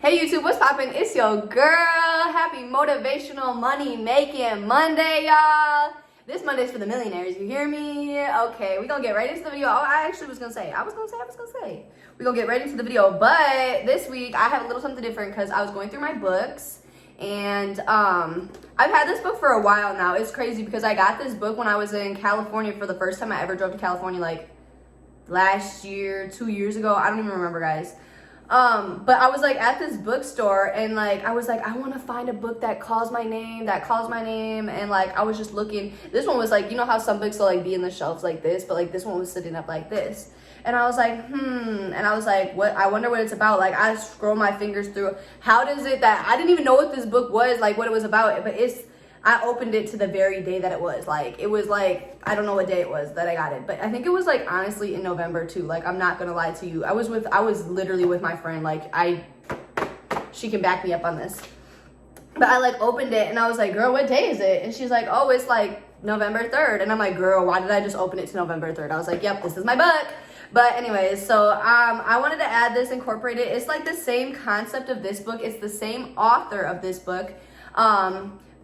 Hey YouTube, what's poppin'? It's your girl. Happy motivational money making Monday, y'all. This Monday's for the millionaires, you hear me? Okay, we gonna get right into the video. Oh, I was gonna say. We gonna get right into the video, but this week I have a little something different because I was going through my books and I've had this book for a while now. It's crazy because I got this book when I was in California for the first time I ever drove to California, like last year, 2 years ago. I don't even remember, guys. But I was like at this bookstore and like I was like, I want to find a book that calls my name, and like I was just looking. This one was like, you know how some books will like be in the shelves like this, but like this one was sitting up like this. And I was like, and I was like, what? I wonder what it's about. Like I scroll my fingers through. How does it that I didn't even know what this book was, like what it was about, but I opened it to the very day that it was. Like, it was like, I don't know what day it was that I got it, but I think it was like honestly in November too. Like, I'm not gonna lie to you. I was literally with my friend. Like, she can back me up on this. But I like opened it and I was like, girl, what day is it? And she's like, oh, it's like November 3rd. And I'm like, girl, why did I just open it to November 3rd? I was like, yep, this is my book. But anyways, so I wanted to add this, incorporate it. It's like the same concept of this book. It's the same author of this book.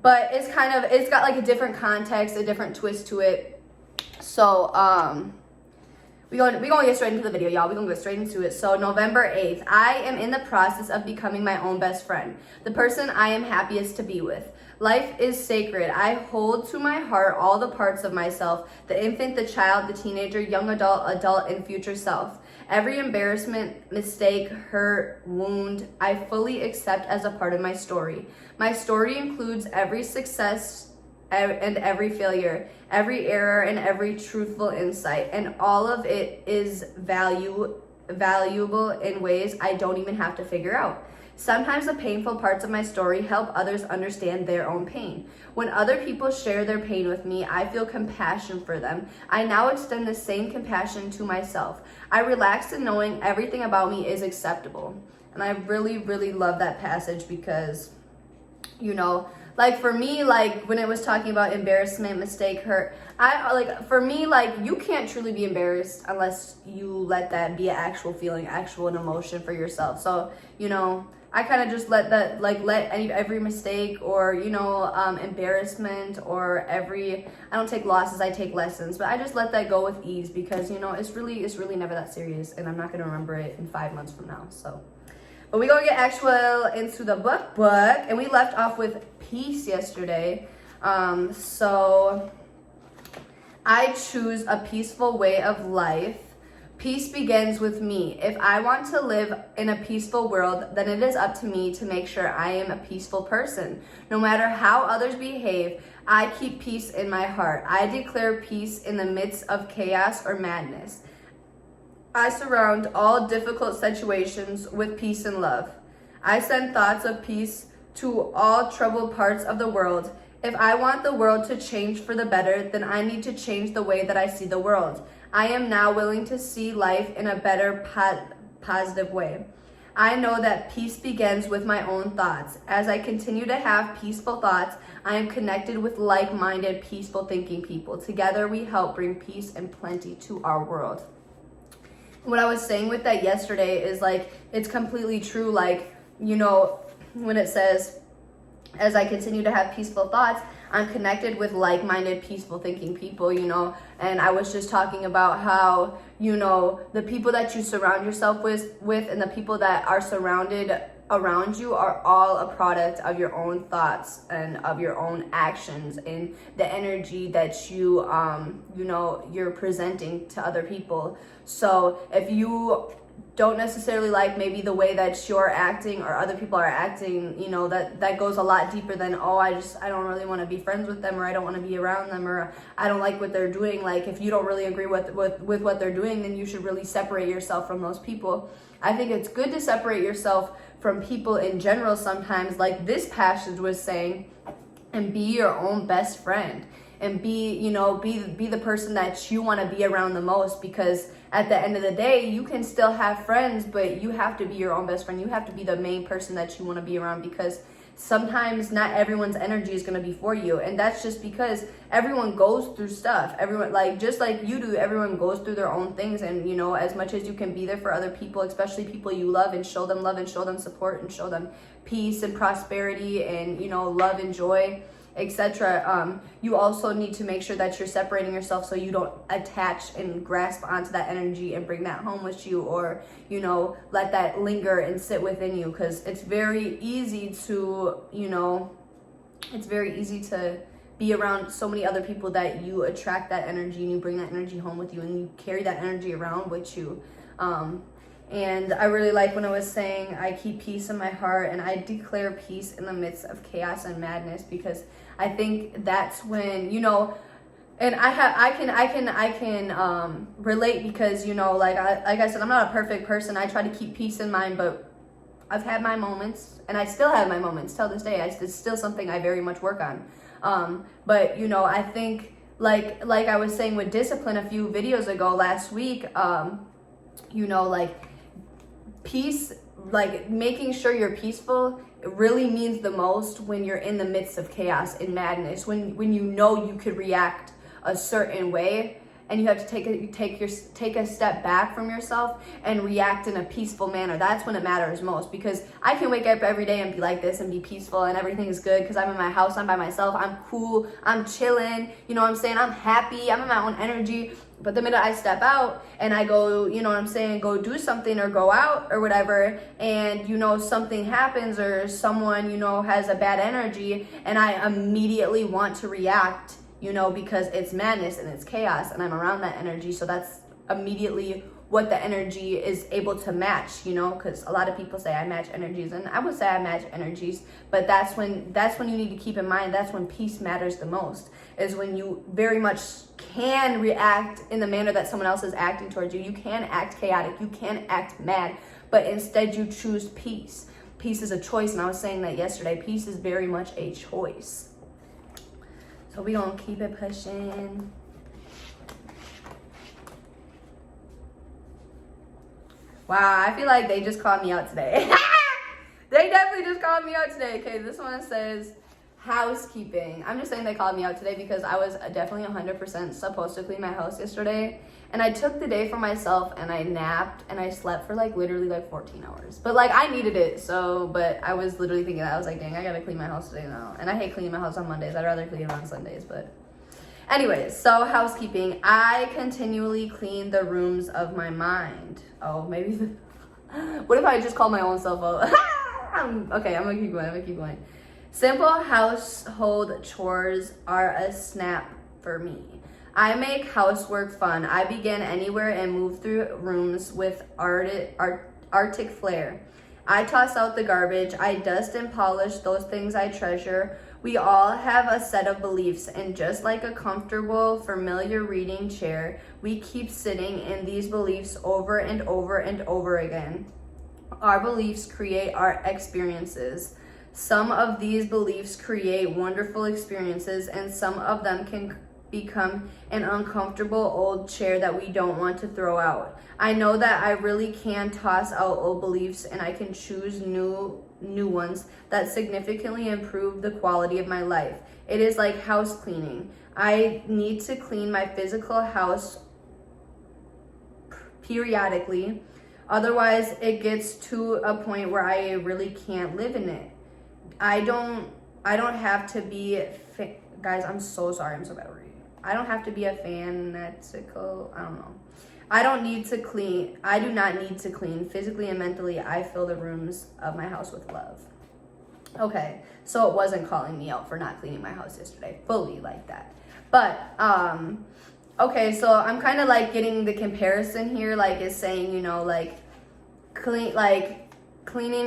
But it's got like a different context, a different twist to it. So, we gonna get straight into the video, y'all. We're gonna go straight into it. So November 8th, I am in the process of becoming my own best friend, the person I am happiest to be with. Life is sacred. I hold to my heart all the parts of myself, the infant, the child, the teenager, young adult, and future self. Every embarrassment, mistake, hurt, wound, I fully accept as a part of my story. My story includes every success and every failure, every error and every truthful insight, and all of it is valuable in ways I don't even have to figure out. Sometimes the painful parts of my story help others understand their own pain. When other people share their pain with me, I feel compassion for them. I now extend the same compassion to myself. I relax in knowing everything about me is acceptable. And I really, really love that passage because, you know, like for me, like when it was talking about embarrassment, mistake, hurt, for me, like you can't truly be embarrassed unless you let that be an actual feeling, actual an emotion for yourself. So, you know, I kind of just let that, like let every mistake or, you know, embarrassment or I don't take losses, I take lessons, but I just let that go with ease because, you know, it's really never that serious and I'm not going to remember it in 5 months from now. So, but we're going to get actual into the book and we left off with peace yesterday. So I choose a peaceful way of life. Peace begins with me. If I want to live in a peaceful world, then it is up to me to make sure I am a peaceful person. No matter how others behave, I keep peace in my heart. I declare peace in the midst of chaos or madness. I surround all difficult situations with peace and love. I send thoughts of peace to all troubled parts of the world. If I want the world to change for the better, then I need to change the way that I see the world. I am now willing to see life in a better, positive way. I know that peace begins with my own thoughts. As I continue to have peaceful thoughts, I am connected with like-minded, peaceful thinking people. Together, we help bring peace and plenty to our world. What I was saying with that yesterday is like, it's completely true. Like, you know, when it says, as I continue to have peaceful thoughts, I'm connected with like-minded, peaceful thinking people, you know, and I was just talking about how, you know, the people that you surround yourself with and the people that are surrounded around you are all a product of your own thoughts and of your own actions and the energy that you, you know, you're presenting to other people. So if you don't necessarily like maybe the way that you're acting or other people are acting, you know, that goes a lot deeper than, oh, I don't really want to be friends with them, or I don't want to be around them, or I don't like what they're doing. Like if you don't really agree with what they're doing, then you should really separate yourself from those people. I think it's good to separate yourself from people in general sometimes, like this passage was saying, and be your own best friend and be the person that you want to be around the most, because at the end of the day, you can still have friends, but you have to be your own best friend. You have to be the main person that you want to be around, because sometimes not everyone's energy is going to be for you. And that's just because everyone goes through stuff. Everyone, like, just like you do, everyone goes through their own things. And, you know, as much as you can be there for other people, especially people you love, and show them love and show them support and show them peace and prosperity and, you know, love and joy, etc. You also need to make sure that you're separating yourself so you don't attach and grasp onto that energy and bring that home with you, or, you know, let that linger and sit within you, because it's very easy to, you know, it's very easy to be around so many other people that you attract that energy and you bring that energy home with you and you carry that energy around with you. And I really like when I was saying I keep peace in my heart and I declare peace in the midst of chaos and madness, because I think that's when, you know, and I can relate, because, you know, like I said, I'm not a perfect person. I try to keep peace in mind, but I've had my moments, and I still have my moments till this day. It's still something I very much work on. But, you know, I think like I was saying with discipline a few videos ago last week, you know, like, peace, like making sure you're peaceful, it really means the most when you're in the midst of chaos and madness, when you know you could react a certain way and you have to take a step back from yourself and react in a peaceful manner. That's when it matters most, because I can wake up every day and be like this and be peaceful and everything is good because I'm in my house, I'm by myself, I'm cool, I'm chilling, you know what I'm saying, I'm happy, I'm in my own energy. But the minute I step out and I go, you know what I'm saying, go do something or go out or whatever, and, you know, something happens or someone, you know, has a bad energy, and I immediately want to react, you know, because it's madness and it's chaos and I'm around that energy. So that's immediately what the energy is able to match, you know, because a lot of people say I match energies, and I would say I match energies, but that's when you need to keep in mind, that's when peace matters the most, is when you very much can react in the manner that someone else is acting towards you. You can act chaotic, you can act mad, but instead you choose peace. Peace is a choice, and I was saying that yesterday. Peace is very much a choice. So we gonna keep it pushing. Wow, I feel like they just called me out today. They definitely just called me out today. Okay, this one says housekeeping. I'm just saying they called me out today because I was definitely 100% supposed to clean my house yesterday. And I took the day for myself and I napped and I slept for like literally like 14 hours. But like I needed it, so, but I was literally thinking that. I was like, dang, I gotta clean my house today now. And I hate cleaning my house on Mondays. I'd rather clean it on Sundays, but. Anyways, so housekeeping. I continually clean the rooms of my mind. Oh, maybe. What if I just call my own self out? Okay, I'm gonna keep going. Simple household chores are a snap for me. I make housework fun. I begin anywhere and move through rooms with arctic flair. I toss out the garbage. I dust and polish those things I treasure. We all have a set of beliefs, and just like a comfortable, familiar reading chair, we keep sitting in these beliefs over and over and over again. Our beliefs create our experiences. Some of these beliefs create wonderful experiences, and some of them can become an uncomfortable old chair that we don't want to throw out. I know that I really can toss out old beliefs, and I can choose new ones that significantly improve the quality of my life. It is like house cleaning. I need to clean my physical house periodically. Otherwise, it gets to a point where I really can't live in it. I don't have to be, guys, I'm so sorry, I'm so bad at reading. I don't have to be a fanatical, I don't know. I do not need to clean physically and mentally. I fill the rooms of my house with love. Okay, so it wasn't calling me out for not cleaning my house yesterday, fully like that. But, okay, so I'm kind of like getting the comparison here, like it's saying, you know, like cleaning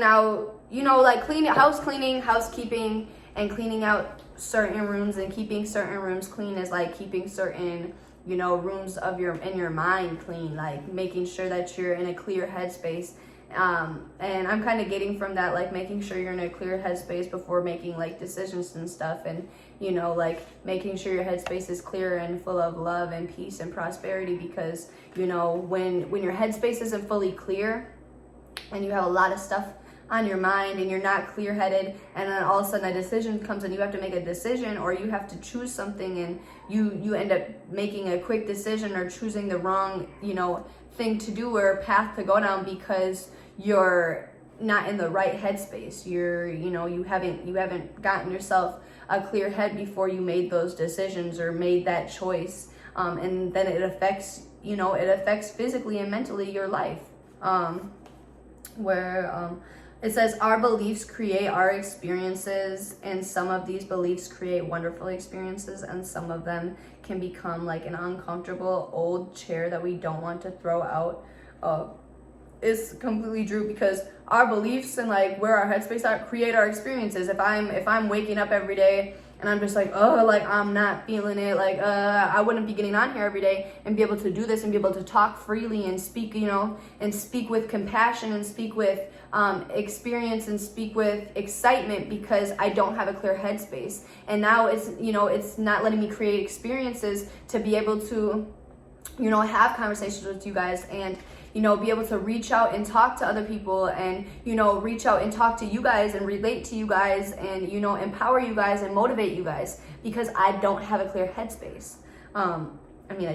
out, you know, like house cleaning, housekeeping, and cleaning out certain rooms and keeping certain rooms clean is like keeping certain, you know, rooms of in your mind clean, like making sure that you're in a clear headspace. And I'm kind of getting from that, like making sure you're in a clear headspace before making like decisions and stuff, and, you know, like making sure your headspace is clear and full of love and peace and prosperity, because, you know, when your headspace isn't fully clear and you have a lot of stuff on your mind and you're not clear-headed, and then all of a sudden a decision comes and you have to make a decision, or you have to choose something and you end up making a quick decision or choosing the wrong, thing to do or path to go down because you're not in the right headspace. You haven't gotten yourself a clear head before you made those decisions or made that choice. And then it affects physically and mentally your life. It says our beliefs create our experiences, and some of these beliefs create wonderful experiences, and some of them can become like an uncomfortable old chair that we don't want to throw out. It's completely true, because our beliefs and like where our headspace are create our experiences. If I'm waking up every day and I'm just like, I'm not feeling it, I wouldn't be getting on here every day and be able to do this and be able to talk freely and speak, and speak with compassion and speak with experience and speak with excitement, because I don't have a clear headspace. And now it's not letting me create experiences to be able to, have conversations with you guys and, be able to reach out and talk to other people and, reach out and talk to you guys and relate to you guys and, empower you guys and motivate you guys, because I don't have a clear headspace. I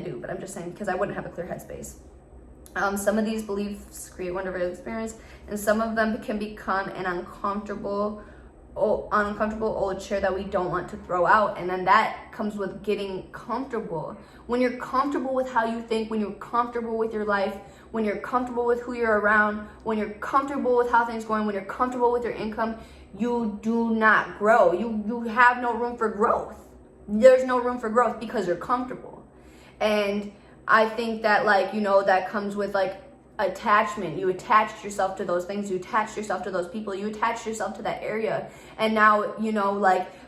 do, but I'm just saying, because I wouldn't have a clear headspace. Some of these beliefs create wonderful experience, and some of them can become an uncomfortable old chair that we don't want to throw out. And then that comes with getting comfortable. When you're comfortable with how you think, when you're comfortable with your life, when you're comfortable with who you're around, when you're comfortable with how things are going, when you're comfortable with your income, you do not grow. You have no room for growth. There's no room for growth because you're comfortable. And I think that that comes with attachment. You attached yourself to those things, you attached yourself to those people, you attached yourself to that area. And now,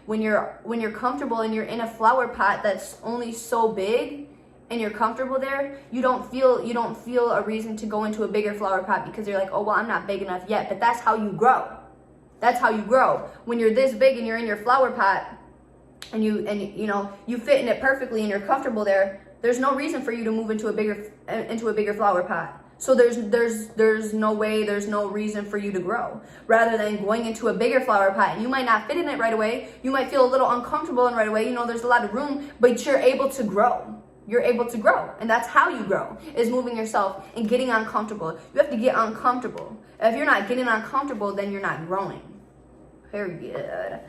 when you're comfortable and you're in a flower pot that's only so big and you're comfortable there, you don't feel a reason to go into a bigger flower pot, because you're like, oh, well, I'm not big enough yet. But that's how you grow. That's how you grow. When you're this big and you're in your flower pot and you fit in it perfectly and you're comfortable there, there's no reason for you to move into a bigger flower pot. So there's no way, there's no reason for you to grow. Rather than going into a bigger flower pot, and you might not fit in it right away, you might feel a little uncomfortable and right away, there's a lot of room, but you're able to grow. You're able to grow. And that's how you grow, is moving yourself and getting uncomfortable. You have to get uncomfortable. If you're not getting uncomfortable, then you're not growing. Period.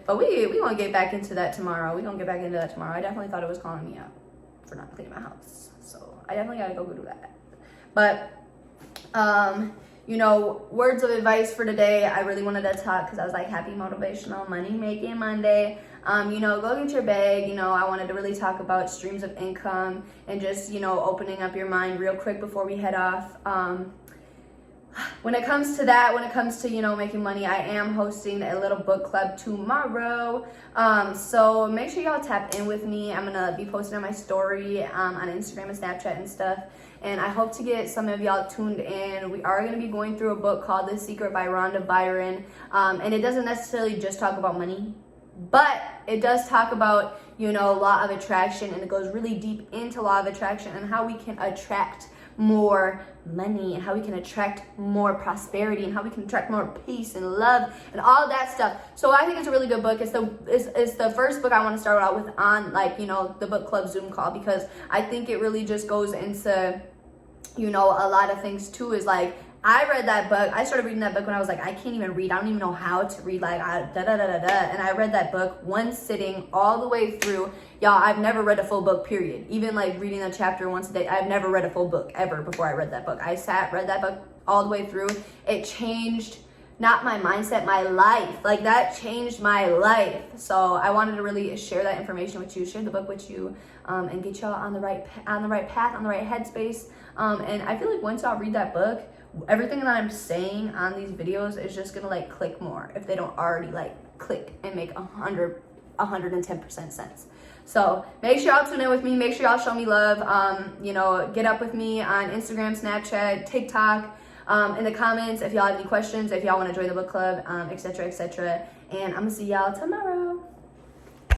But we gonna get back into that tomorrow. I definitely thought it was calling me out for not cleaning my house. So I definitely gotta go do that. But words of advice for today. I really wanted to talk because I was like, happy motivational money making Monday. Go get your bag. I wanted to really talk about streams of income and just, opening up your mind real quick before we head off. When it comes to making money, I am hosting a little book club tomorrow. So make sure y'all tap in with me. I'm gonna be posting on my story on Instagram and Snapchat and stuff. And I hope to get some of y'all tuned in. We are gonna be going through a book called The Secret by Rhonda Byron. And it doesn't necessarily just talk about money, but it does talk about, law of attraction, and it goes really deep into law of attraction and how we can attract more money and how we can attract more prosperity and how we can attract more peace and love and all of that stuff. So I think it's a really good book. It's the first book I want to start out with on the book club Zoom call, because I think it really just goes into a lot of things too. Is I read that book. I started reading that book when I was I can't even read. I don't even know how to read. And I read that book one sitting all the way through. Y'all, I've never read a full book, period. Even reading a chapter once a day. I've never read a full book ever before I read that book. I read that book all the way through. It changed not my mindset, my life. That changed my life. So I wanted to really share that information with you, share the book with you, and get y'all on the right path, on the right headspace. And I feel once y'all read that book, everything that I'm saying on these videos is just gonna click more if they don't already click and make 110% sense. So make sure y'all tune in with me. Make sure y'all show me love. Get up with me on Instagram, Snapchat, TikTok, in the comments if y'all have any questions, if y'all want to join the book club, etc. And I'm gonna see y'all tomorrow.